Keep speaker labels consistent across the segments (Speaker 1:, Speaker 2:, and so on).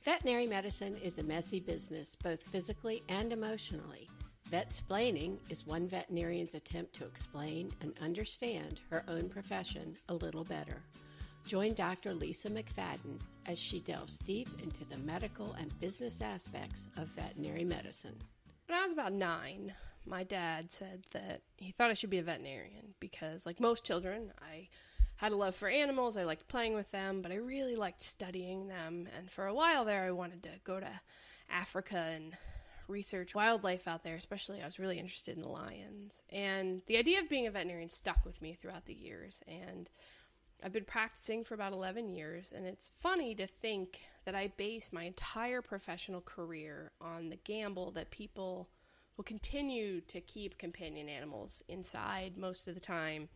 Speaker 1: Veterinary medicine is a messy business, both physically and emotionally. Vetsplaining is one veterinarian's attempt to explain and understand her own profession a little better. Join Dr. Lisa McFaddin as she delves deep into the medical and business aspects of veterinary medicine.
Speaker 2: When I was about 9, my dad said that he thought I should be a veterinarian because, like most children, I had a love for animals. I liked playing with them, but I really liked studying them. And for a while there, I wanted to go to Africa and research wildlife out there, especially I was really interested in lions. And the idea of being a veterinarian stuck with me throughout the years. And I've been practicing for about 11 years, and it's funny to think that I base my entire professional career on the gamble that people will continue to keep companion animals inside most of the time,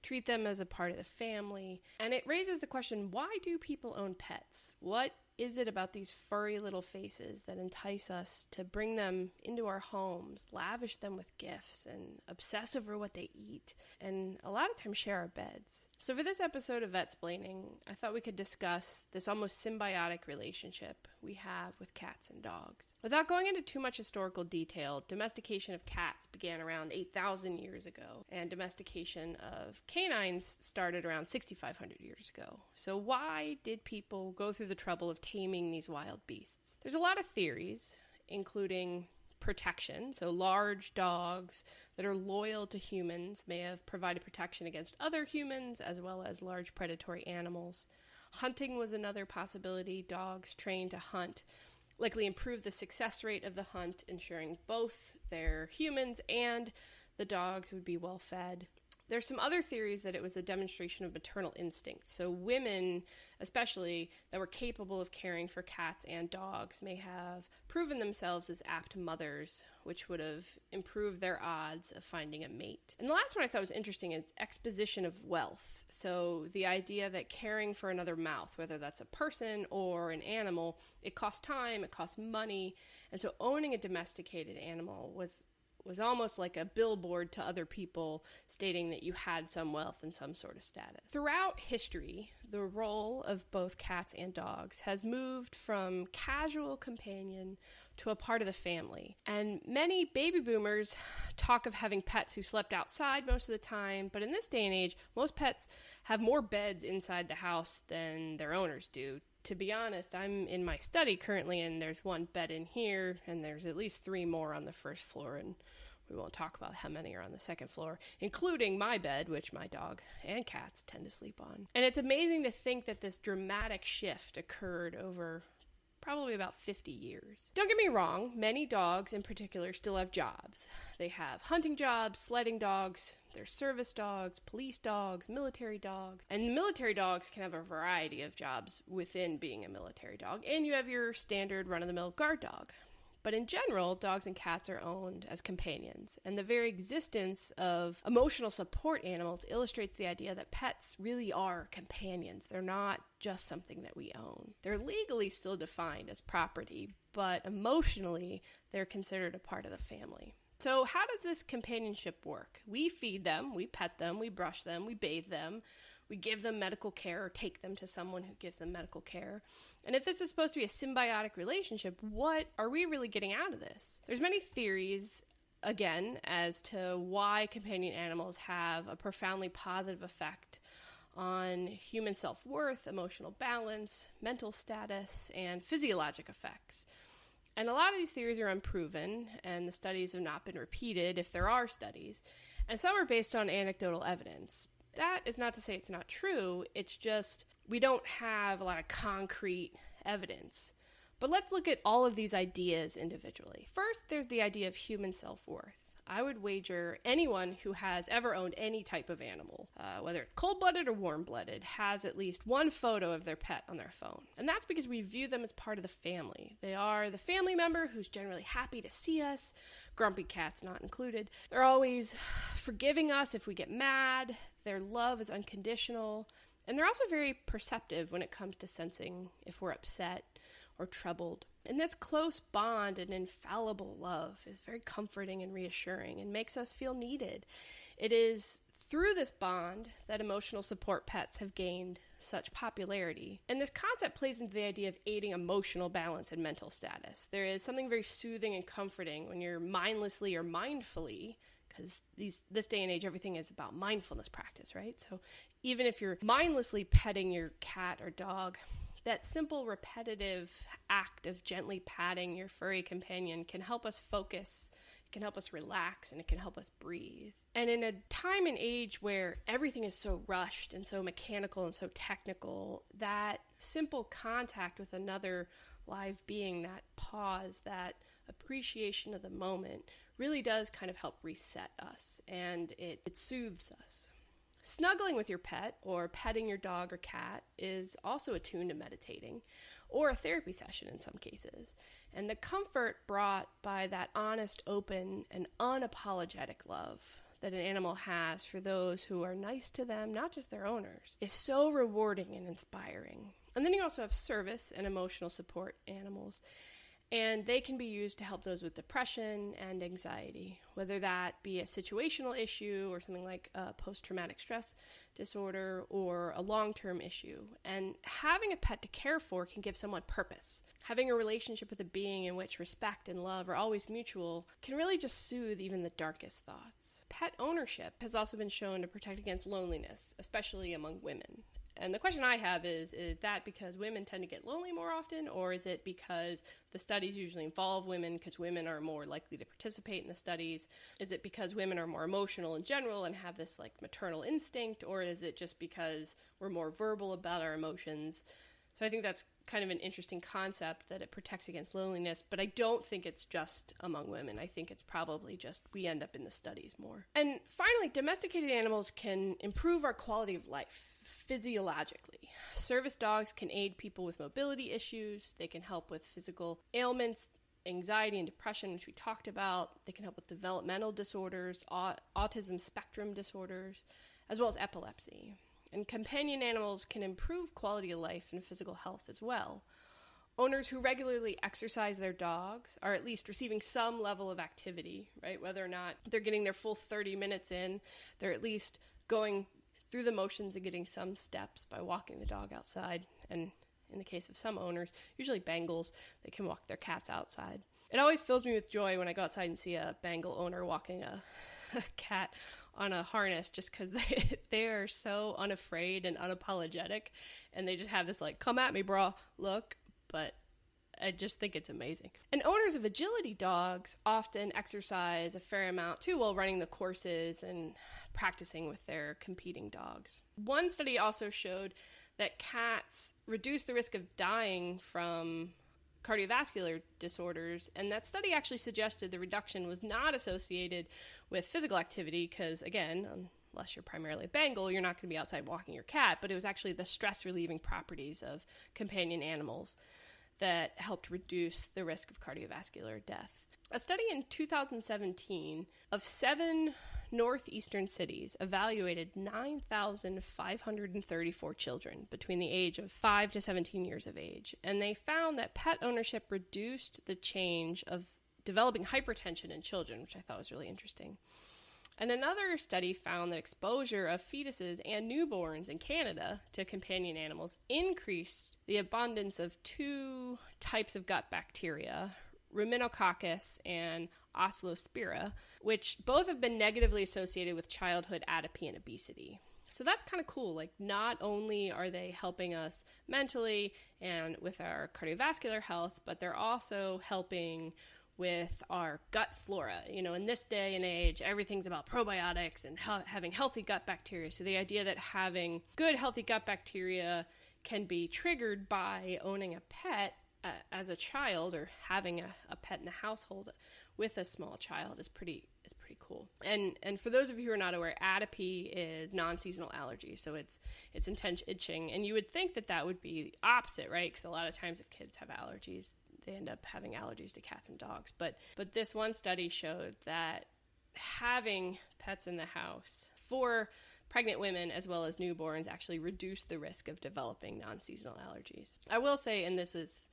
Speaker 2: treat them as a part of the family. And it raises the question, why do people own pets? What is it about these furry little faces that entice us to bring them into our homes, lavish them with gifts, and obsess over what they eat, and a lot of times share our beds? So for this episode of Vetsplaining, I thought we could discuss this almost symbiotic relationship we have with cats and dogs. Without going into too much historical detail, domestication of cats began around 8,000 years ago, and domestication of canines started around 6,500 years ago. So why did people go through the trouble of taming these wild beasts? There's a lot of theories, including protection. So large dogs that are loyal to humans may have provided protection against other humans as well as large predatory animals. Hunting was another possibility. Dogs trained to hunt likely improved the success rate of the hunt, ensuring both their humans and the dogs would be well fed. There's some other theories that it was a demonstration of maternal instinct. So women, especially, that were capable of caring for cats and dogs may have proven themselves as apt mothers, which would have improved their odds of finding a mate. And the last one I thought was interesting is exposition of wealth. So the idea that caring for another mouth, whether that's a person or an animal, it costs time, it costs money. And so owning a domesticated animal was almost like a billboard to other people stating that you had some wealth and some sort of status. Throughout history, the role of both cats and dogs has moved from casual companion to a part of the family. And many baby boomers talk of having pets who slept outside most of the time, but in this day and age, most pets have more beds inside the house than their owners do. To be honest, I'm in my study currently, and there's one bed in here, and there's at least 3 more on the first floor, and we won't talk about how many are on the second floor, including my bed, which my dog and cats tend to sleep on. And it's amazing to think that this dramatic shift occurred over probably about 50 years. Don't get me wrong, many dogs in particular still have jobs. They have hunting jobs, sledding dogs, they're service dogs, police dogs, military dogs. And military dogs can have a variety of jobs within being a military dog. And you have your standard run-of-the-mill guard dog. But in general, dogs and cats are owned as companions, and the very existence of emotional support animals illustrates the idea that pets really are companions. They're not just something that we own. They're legally still defined as property, but emotionally, they're considered a part of the family. So how does this companionship work? We feed them, we pet them, we brush them, we bathe them, we give them medical care or take them to someone who gives them medical care. And if this is supposed to be a symbiotic relationship, what are we really getting out of this? There's many theories, again, as to why companion animals have a profoundly positive effect on human self-worth, emotional balance, mental status, and physiologic effects. And a lot of these theories are unproven, and the studies have not been repeated, if there are studies, and some are based on anecdotal evidence. That is not to say it's not true, it's just we don't have a lot of concrete evidence. But let's look at all of these ideas individually. First, there's the idea of human self-worth. I would wager anyone who has ever owned any type of animal, whether it's cold-blooded or warm-blooded, has at least one photo of their pet on their phone. And that's because we view them as part of the family. They are the family member who's generally happy to see us, grumpy cats not included. They're always forgiving us if we get mad. Their love is unconditional. And they're also very perceptive when it comes to sensing if we're upset or troubled. And this close bond and infallible love is very comforting and reassuring and makes us feel needed. It is through this bond that emotional support pets have gained such popularity. And this concept plays into the idea of aiding emotional balance and mental status. There is something very soothing and comforting when you're mindlessly or mindfully, because this day and age, everything is about mindfulness practice, right? So even if you're mindlessly petting your cat or dog, that simple repetitive act of gently patting your furry companion can help us focus, it can help us relax, and it can help us breathe. And in a time and age where everything is so rushed and so mechanical and so technical, that simple contact with another live being, that pause, that appreciation of the moment really does kind of help reset us, and it soothes us. Snuggling with your pet or petting your dog or cat is also attuned to meditating or a therapy session in some cases. And the comfort brought by that honest, open, and unapologetic love that an animal has for those who are nice to them, not just their owners, is so rewarding and inspiring. And then you also have service and emotional support animals. And they can be used to help those with depression and anxiety, whether that be a situational issue or something like a post-traumatic stress disorder or a long-term issue. And having a pet to care for can give someone purpose. Having a relationship with a being in which respect and love are always mutual can really just soothe even the darkest thoughts. Pet ownership has also been shown to protect against loneliness, especially among women. And the question I have is that because women tend to get lonely more often, or is it because the studies usually involve women because women are more likely to participate in the studies? Is it because women are more emotional in general and have this like maternal instinct, or is it just because we're more verbal about our emotions? So I think that's kind of an interesting concept, that it protects against loneliness, but I don't think it's just among women. I think it's probably just we end up in the studies more. And finally, domesticated animals can improve our quality of life physiologically. Service dogs can aid people with mobility issues. They can help with physical ailments, anxiety and depression, which we talked about. They can help with developmental disorders, autism spectrum disorders, as well as epilepsy. And companion animals can improve quality of life and physical health as well. Owners who regularly exercise their dogs are at least receiving some level of activity, right? Whether or not they're getting their full 30 minutes in, they're at least going through the motions and getting some steps by walking the dog outside. And in the case of some owners, usually Bengals, they can walk their cats outside. It always fills me with joy when I go outside and see a Bengal owner walking a cat on a harness, just because they are so unafraid and unapologetic, and they just have this like, come at me bro look. But I just think it's amazing. And owners of agility dogs often exercise a fair amount too while running the courses and practicing with their competing dogs. One study also showed that cats reduce the risk of dying from cardiovascular disorders, and that study actually suggested the reduction was not associated with physical activity because, again, unless you're primarily a Bengal, you're not going to be outside walking your cat, but it was actually the stress-relieving properties of companion animals that helped reduce the risk of cardiovascular death. A study in 2017 of 7 northeastern cities evaluated 9,534 children between the age of 5 to 17 years of age, and they found that pet ownership reduced the change of developing hypertension in children, which I thought was really interesting. And another study found that exposure of fetuses and newborns in Canada to companion animals increased the abundance of 2 types of gut bacteria, Ruminococcus and Oslospira, which both have been negatively associated with childhood atopy and obesity. So that's kind of cool. Like, not only are they helping us mentally and with our cardiovascular health, but they're also helping with our gut flora. You know, in this day and age, everything's about probiotics and having healthy gut bacteria. So the idea that having good, healthy gut bacteria can be triggered by owning a pet as a child, or having a pet in the household with a small child is pretty cool. And for those of you who are not aware, atopy is non-seasonal allergy, so it's intense itching, and you would think that would be the opposite, right? Because a lot of times if kids have allergies, they end up having allergies to cats and dogs. But this one study showed that having pets in the house for pregnant women as well as newborns actually reduced the risk of developing non-seasonal allergies. I will say, and this is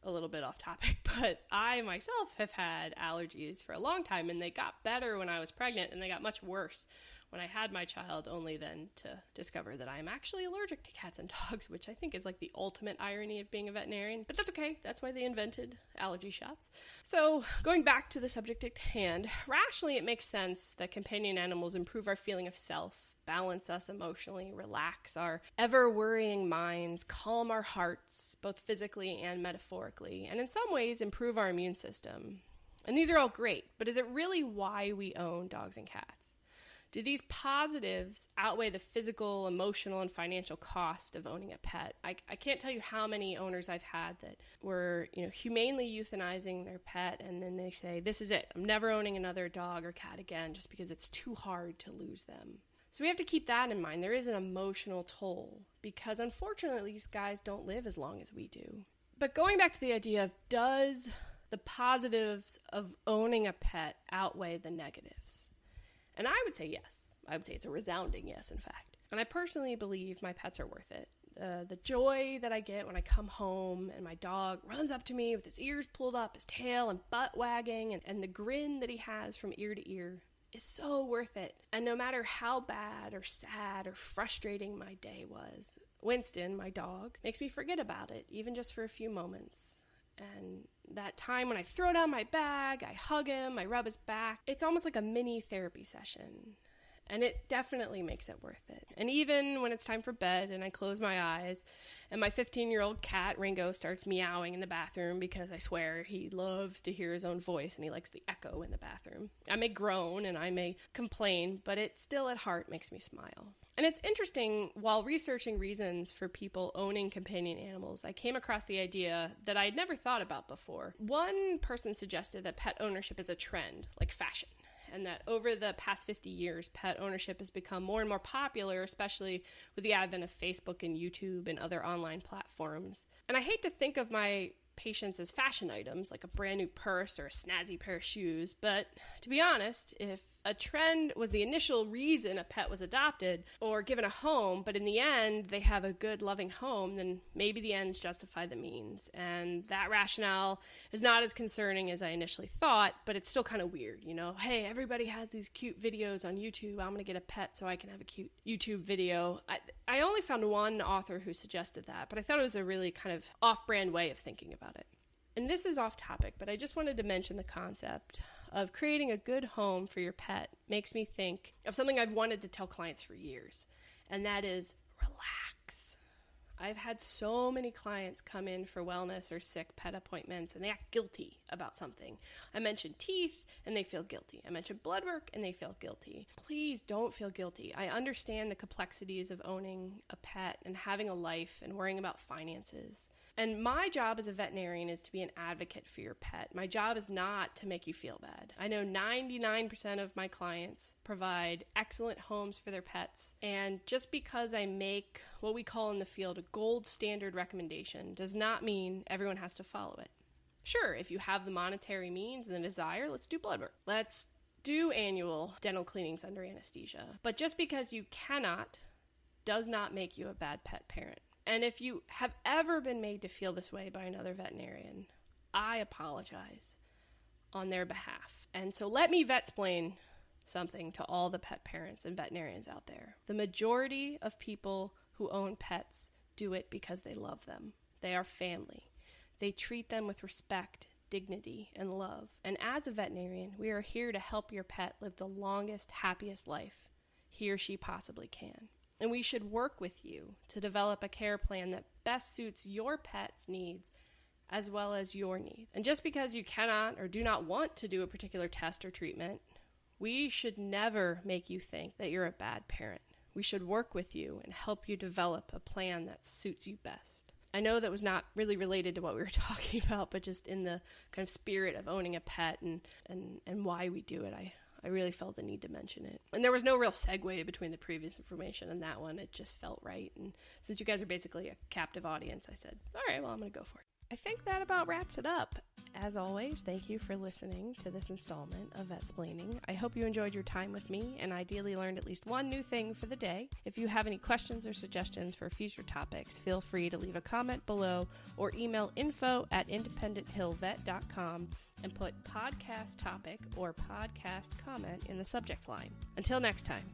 Speaker 2: a little bit off topic, but I myself have had allergies for a long time, and they got better when I was pregnant, and they got much worse when I had my child, only then to discover that I'm actually allergic to cats and dogs, which I think is like the ultimate irony of being a veterinarian. But that's okay. That's why they invented allergy shots. So going back to the subject at hand, rationally it makes sense that companion animals improve our feeling of self, balance us emotionally, relax our ever-worrying minds, calm our hearts, both physically and metaphorically, and in some ways improve our immune system. And these are all great, but is it really why we own dogs and cats? Do these positives outweigh the physical, emotional, and financial cost of owning a pet? I can't tell you how many owners I've had that were, humanely euthanizing their pet, and then they say, this is it. I'm never owning another dog or cat again just because it's too hard to lose them. So we have to keep that in mind. There is an emotional toll because unfortunately these guys don't live as long as we do. But going back to the idea of, does the positives of owning a pet outweigh the negatives? And I would say yes. I would say it's a resounding yes, in fact. And I personally believe my pets are worth it. The joy that I get when I come home and my dog runs up to me with his ears pulled up, his tail and butt wagging, and the grin that he has from ear to ear is so worth it. And no matter how bad or sad or frustrating my day was, Winston, my dog, makes me forget about it, even just for a few moments. And that time when I throw down my bag, I hug him, I rub his back, it's almost like a mini therapy session. And it definitely makes it worth it. And even when it's time for bed and I close my eyes and my 15-year-old cat, Ringo, starts meowing in the bathroom because I swear he loves to hear his own voice and he likes the echo in the bathroom. I may groan and I may complain, but it still at heart makes me smile. And it's interesting, while researching reasons for people owning companion animals, I came across the idea that I had never thought about before. One person suggested that pet ownership is a trend, like fashion, and that over the past 50 years, pet ownership has become more and more popular, especially with the advent of Facebook and YouTube and other online platforms. And I hate to think of my patients as fashion items, like a brand new purse or a snazzy pair of shoes, but to be honest, if a trend was the initial reason a pet was adopted or given a home, but in the end they have a good, loving home, then maybe the ends justify the means. And that rationale is not as concerning as I initially thought, but it's still kind of weird, Hey, everybody has these cute videos on YouTube. I'm going to get a pet so I can have a cute YouTube video. I only found one author who suggested that, but I thought it was a really kind of off-brand way of thinking about it. And this is off topic, but I just wanted to mention the concept of creating a good home for your pet makes me think of something I've wanted to tell clients for years, and that is relax. I've had so many clients come in for wellness or sick pet appointments, and they act guilty about something. I mentioned teeth, and they feel guilty. I mentioned blood work, and they feel guilty. Please don't feel guilty. I understand the complexities of owning a pet and having a life and worrying about finances. And my job as a veterinarian is to be an advocate for your pet. My job is not to make you feel bad. I know 99% of my clients provide excellent homes for their pets. And just because I make what we call in the field a gold standard recommendation does not mean everyone has to follow it. Sure, if you have the monetary means and the desire, let's do blood work. Let's do annual dental cleanings under anesthesia. But just because you cannot does not make you a bad pet parent. And if you have ever been made to feel this way by another veterinarian, I apologize on their behalf. And so let me vetsplain something to all the pet parents and veterinarians out there. The majority of people who own pets do it because they love them. They are family. They treat them with respect, dignity, and love. And as a veterinarian, we are here to help your pet live the longest, happiest life he or she possibly can. And we should work with you to develop a care plan that best suits your pet's needs as well as your needs. And just because you cannot or do not want to do a particular test or treatment, we should never make you think that you're a bad parent. We should work with you and help you develop a plan that suits you best. I know that was not really related to what we were talking about, but just in the kind of spirit of owning a pet and why we do it, I really felt the need to mention it. And there was no real segue between the previous information and that one. It just felt right. And since you guys are basically a captive audience, I said, all right, well, I'm going to go for it. I think that about wraps it up. As always, thank you for listening to this installment of Vetsplaining. I hope you enjoyed your time with me and ideally learned at least one new thing for the day. If you have any questions or suggestions for future topics, feel free to leave a comment below or email info@independenthillvet.com and put podcast topic or podcast comment in the subject line. Until next time.